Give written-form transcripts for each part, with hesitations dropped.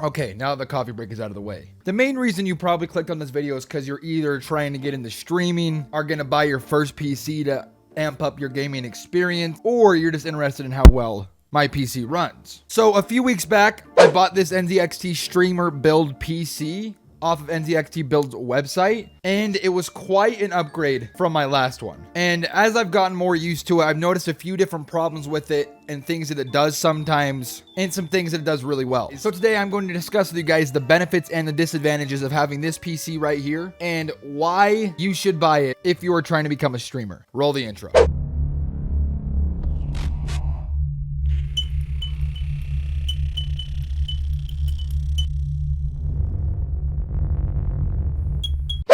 Okay, now the coffee break is out of the way. The main reason you probably clicked on this video is because you're either trying to get into streaming, are going to buy your first PC to amp up your gaming experience, or you're just interested in how well my PC runs. So a few weeks back, I bought this NZXT streamer build PC off of NZXT Build's website, and it was quite an upgrade from my last one. And as I've gotten more used to it, I've noticed a few different problems with it and things that it does sometimes and some things that it does really well. So today I'm going to discuss with you guys the benefits and the disadvantages of having this PC right here and why you should buy it if you are trying to become a streamer. Roll the intro.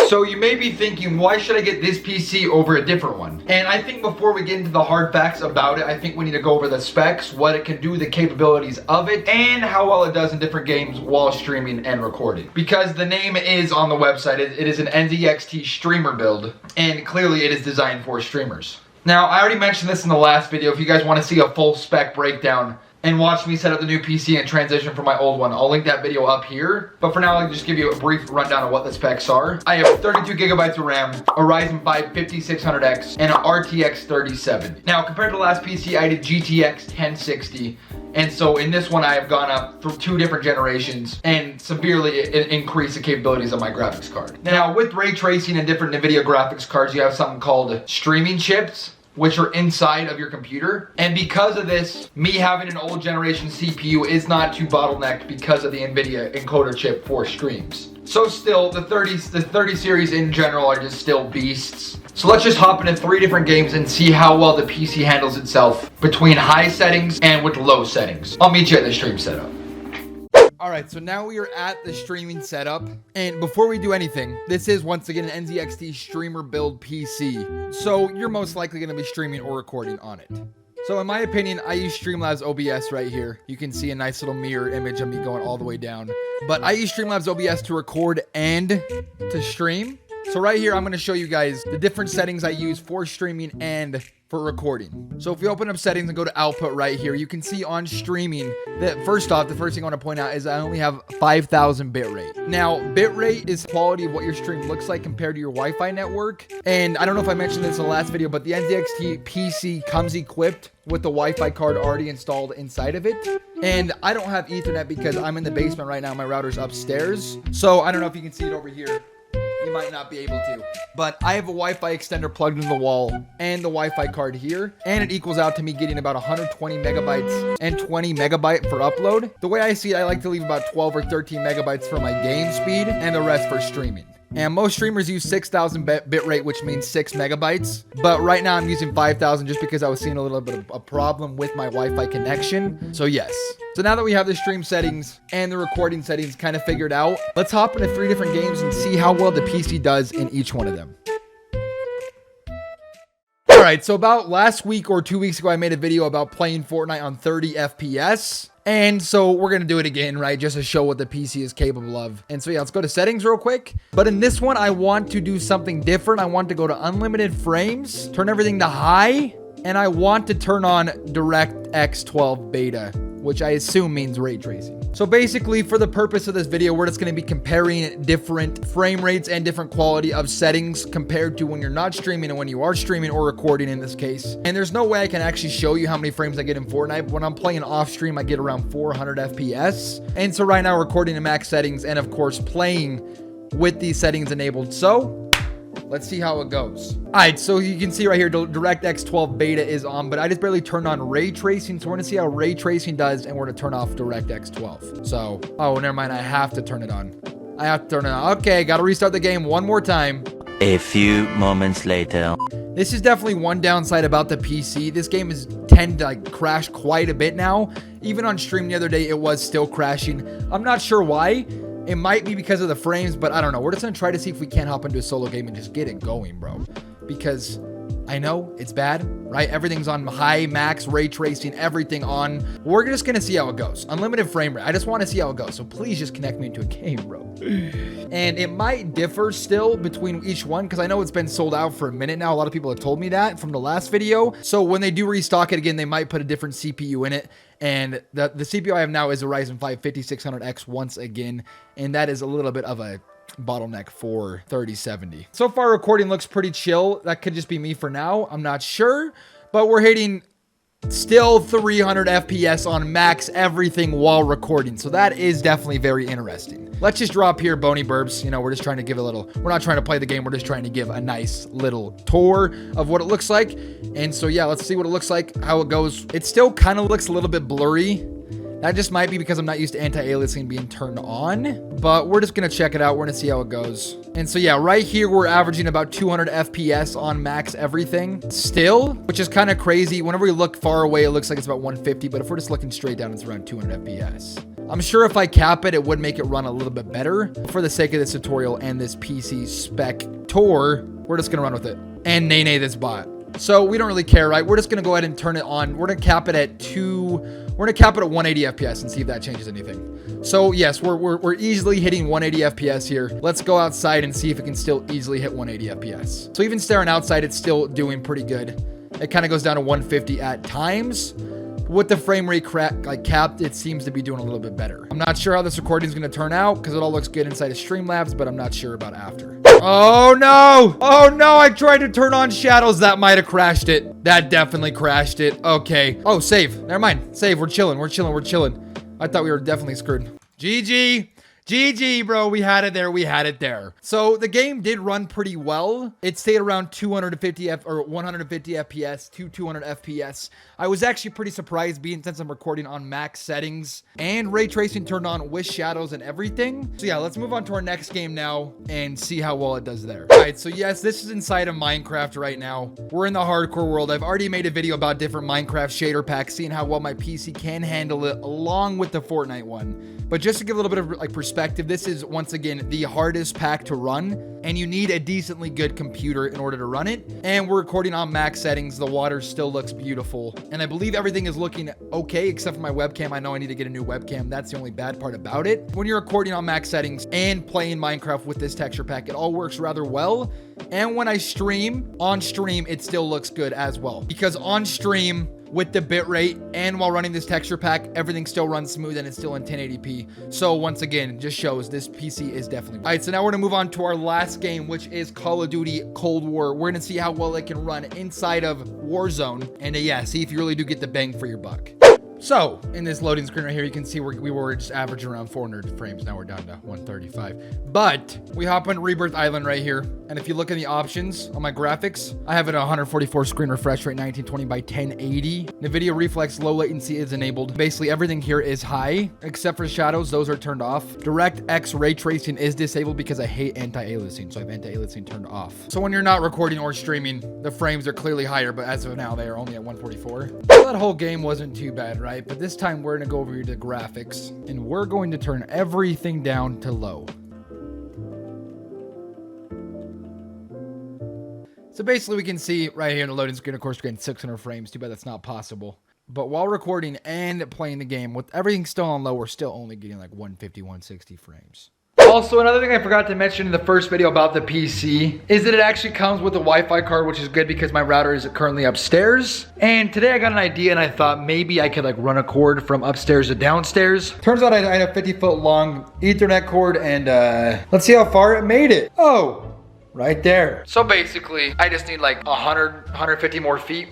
So you may be thinking, why should I get this PC over a different one? And I think before we get into the hard facts about it, I think we need to go over the specs, what it can do, the capabilities of it, and how well it does in different games while streaming and recording. Because the name is on the website, it is an NZXT streamer build, and clearly it is designed for streamers. Now, I already mentioned this in the last video. If you guys want to see a full spec breakdown and watch me set up the new PC and transition from my old one, I'll link that video up here. But for now, I'll just give you a brief rundown of what the specs are. I have 32 gigabytes of RAM, a Ryzen 5 5600X, and an RTX 3070. Now, compared to the last PC, I did GTX 1060. And so in this one, I have gone up through 2 different generations and severely increased the capabilities of my graphics card. Now, with ray tracing and different NVIDIA graphics cards, you have something called streaming chips, which are inside of your computer. And because of this, me having an old generation CPU is not too bottlenecked because of the NVIDIA encoder chip for streams. So still, the 30 series in general are just still beasts. So let's just hop into 3 different games and see how well the PC handles itself between high settings and with low settings. I'll meet you at the stream setup. Alright, so now we are at the streaming setup, and before we do anything, this is once again an NZXT streamer build PC, so you're most likely going to be streaming or recording on it. So in my opinion, I use Streamlabs OBS right here. You can see a nice little mirror image of me going all the way down, but I use Streamlabs OBS to record and to stream. So right here, I'm going to show you guys the different settings I use for streaming and for recording. So if you open up settings and go to output right here, you can see on streaming that first off, the first thing I want to point out is I only have 5,000 bitrate. Now, bitrate is quality of what your stream looks like compared to your Wi-Fi network. And I don't know if I mentioned this in the last video, but the NZXT PC comes equipped with the Wi-Fi card already installed inside of it. And I don't have Ethernet because I'm in the basement right now. My router's upstairs. So I don't know if you can see it over here. You might not be able to, but I have a Wi-Fi extender plugged into the wall and the Wi-Fi card here, and it equals out to me getting about 120 megabytes and 20 megabyte for upload. The way I see it, I like to leave about 12 or 13 megabytes for my game speed and the rest for streaming. And most streamers use 6,000 bitrate, which means 6 megabytes. But right now I'm using 5,000 just because I was seeing a little bit of a problem with my Wi-Fi connection. So yes. So now that we have the stream settings and the recording settings kind of figured out, let's hop into 3 different games and see how well the PC does in each one of them. Alright, so about last week or 2 weeks ago, I made a video about playing Fortnite on 30 FPS. And so we're going to do it again, right? Just to show what the PC is capable of. And so yeah, let's go to settings real quick. But in this one, I want to do something different. I want to go to unlimited frames, turn everything to high, and I want to turn on DirectX 12 beta, which I assume means ray tracing. So basically, for the purpose of this video, we're just going to be comparing different frame rates and different quality of settings compared to when you're not streaming and when you are streaming or recording in this case. And there's no way I can actually show you how many frames I get in Fortnite. When I'm playing off stream, I get around 400 FPS. And so right now, recording in max settings and of course playing with these settings enabled. So let's see how it goes. All right, so you can see right here, DirectX 12 beta is on, but I just barely turned on ray tracing. So we're gonna see how ray tracing does, and we're gonna turn off DirectX 12. So, oh, never mind, I have to turn it on. I have to turn it on. Okay, gotta restart the game one more time. A few moments later. This is definitely one downside about the PC. This game is tend to crash quite a bit now. Even on stream the other day, it was still crashing. I'm not sure why. It might be because of the frames, but I don't know. We're just going to try to see if we can't hop into a solo game and just get it going, bro. Because I know it's bad, right? Everything's on high, max, ray tracing, everything on. We're just gonna see how it goes. Unlimited frame rate. I just want to see how it goes. So please just connect me into a game, bro. And it might differ still between each one because I know it's been sold out for a minute now. A lot of people have told me that from the last video. So when they do restock it again, they might put a different CPU in it. And the CPU I have now is a Ryzen 5 5600X once again. And that is a little bit of a bottleneck for 3070. So far, recording looks pretty chill. That could just be me for now. I'm not sure, but we're hitting still 300 FPS on max everything while recording. So that is definitely very interesting. Let's just drop here Bony Burbs. You know, we're just trying to give a little, we're not trying to play the game. We're just trying to give a nice little tour of what it looks like. And so, yeah, let's see what it looks like, how it goes. It still kind of looks a little bit blurry. That just might be because I'm not used to anti-aliasing being turned on, but we're just going to check it out. We're going to see how it goes. And so, yeah, right here, we're averaging about 200 FPS on max everything still, which is kind of crazy. Whenever we look far away, it looks like it's about 150, but if we're just looking straight down, it's around 200 FPS. I'm sure if I cap it, it would make it run a little bit better. For the sake of this tutorial and this PC spec tour, we're just going to run with it and nay this bot. So we don't really care, right? We're just going to go ahead and turn it on. We're going to cap it at 180 FPS and see if that changes anything. So yes, we're easily hitting 180 FPS here. Let's go outside and see if it can still easily hit 180 FPS. So even staring outside, it's still doing pretty good. It kind of goes down to 150 at times. With the frame rate capped, it seems to be doing a little bit better. I'm not sure how this recording is going to turn out because it all looks good inside of Streamlabs, but I'm not sure about after. Oh no! Oh no! I tried to turn on shadows. That might have crashed it. That definitely crashed it. Okay. Oh, save. Never mind. Save. We're chilling. We're chilling. We're chilling. I thought we were definitely screwed. GG. GG, bro. We had it there. We had it there. So the game did run pretty well. It stayed around 150 FPS to 200 FPS. I was actually pretty surprised being since I'm recording on max settings and ray tracing turned on with shadows and everything. So yeah, let's move on to our next game now and see how well it does there. All right, so yes, this is inside of Minecraft right now. We're in the hardcore world. I've already made a video about different Minecraft shader packs, seeing how well my PC can handle it along with the Fortnite one. But just to give a little bit of like perspective, this is once again the hardest pack to run, and you need a decently good computer in order to run it. And we're recording on max settings. The water still looks beautiful, and I believe everything is looking okay except for my webcam. I know I need to get a new webcam. That's the only bad part about it. When you're recording on max settings and playing Minecraft with this texture pack, it all works rather well. And when I stream, on stream, it still looks good as well, because on stream, with the bitrate and while running this texture pack, everything still runs smooth and it's still in 1080p. So once again, just shows this PC is definitely... All right, so now we're gonna move on to our last game, which is Call of Duty Cold War. We're gonna see how well it can run inside of Warzone, and yeah, see if you really do get the bang for your buck. So in this loading screen right here, you can see we were just averaging around 400 frames. Now we're down to 135. But we hop on Rebirth Island right here. And if you look at the options on my graphics, I have it at 144 screen refresh rate, 1920 by 1080. NVIDIA Reflex low latency is enabled. Basically everything here is high, except for shadows. Those are turned off. DirectX ray tracing is disabled because I hate anti-aliasing. So I have anti-aliasing turned off. So when you're not recording or streaming, the frames are clearly higher, but as of now, they are only at 144. So that whole game wasn't too bad, right? But this time we're gonna go over to graphics and we're going to turn everything down to low. So basically we can see right here in the loading screen, of course, we're getting 600 frames. Too bad that's not possible. But while recording and playing the game, with everything still on low, we're still only getting like 150, 160 frames. Also, another thing I forgot to mention in the first video about the PC is that it actually comes with a Wi-Fi card, which is good because my router is currently upstairs. And today I got an idea and I thought maybe I could like run a cord from upstairs to downstairs. Turns out I had a 50-foot long Ethernet cord, and let's see how far it made it. Oh, right there. So basically, I just need like 100, 150 more feet.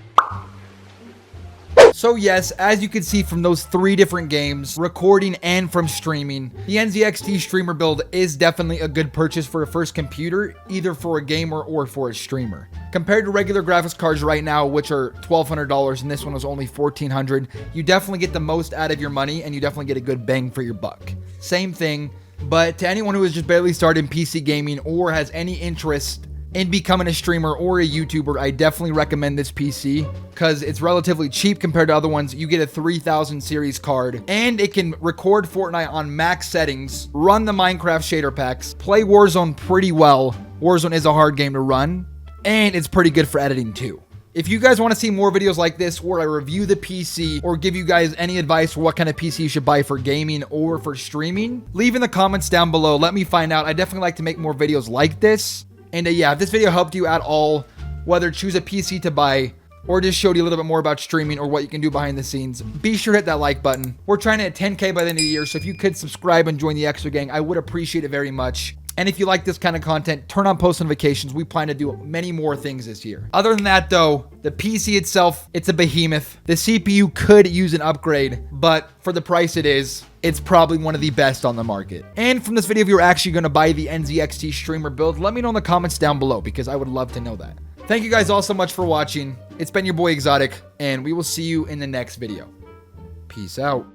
So yes, as you can see from those 3 different games, recording and from streaming, the NZXT streamer build is definitely a good purchase for a first computer, either for a gamer or for a streamer. Compared to regular graphics cards right now, which are $1,200, and this one was only $1,400, you definitely get the most out of your money and you definitely get a good bang for your buck. Same thing, but to anyone who is just barely started in PC gaming or has any interest in becoming a streamer or a YouTuber, I definitely recommend this PC because it's relatively cheap compared to other ones. You get a 3000 series card and it can record Fortnite on max settings, run the Minecraft shader packs, play Warzone pretty well. Warzone is a hard game to run, and it's pretty good for editing too. If you guys want to see more videos like this where I review the PC or give you guys any advice for what kind of PC you should buy for gaming or for streaming, leave in the comments down below. Let me find out. I definitely like to make more videos like this. And yeah, if this video helped you at all, whether choose a PC to buy or just showed you a little bit more about streaming or what you can do behind the scenes, be sure to hit that like button. We're trying to hit 10K by the end of the year, so if you could subscribe and join the Extra Gang, I would appreciate it very much. And if you like this kind of content, turn on post notifications. We plan to do many more things this year. Other than that though, the PC itself, it's a behemoth. The CPU could use an upgrade, but for the price it is, it's probably one of the best on the market. And from this video, if you're actually gonna buy the NZXT streamer build, let me know in the comments down below because I would love to know that. Thank you guys all so much for watching. It's been your boy Exotic, and we will see you in the next video. Peace out.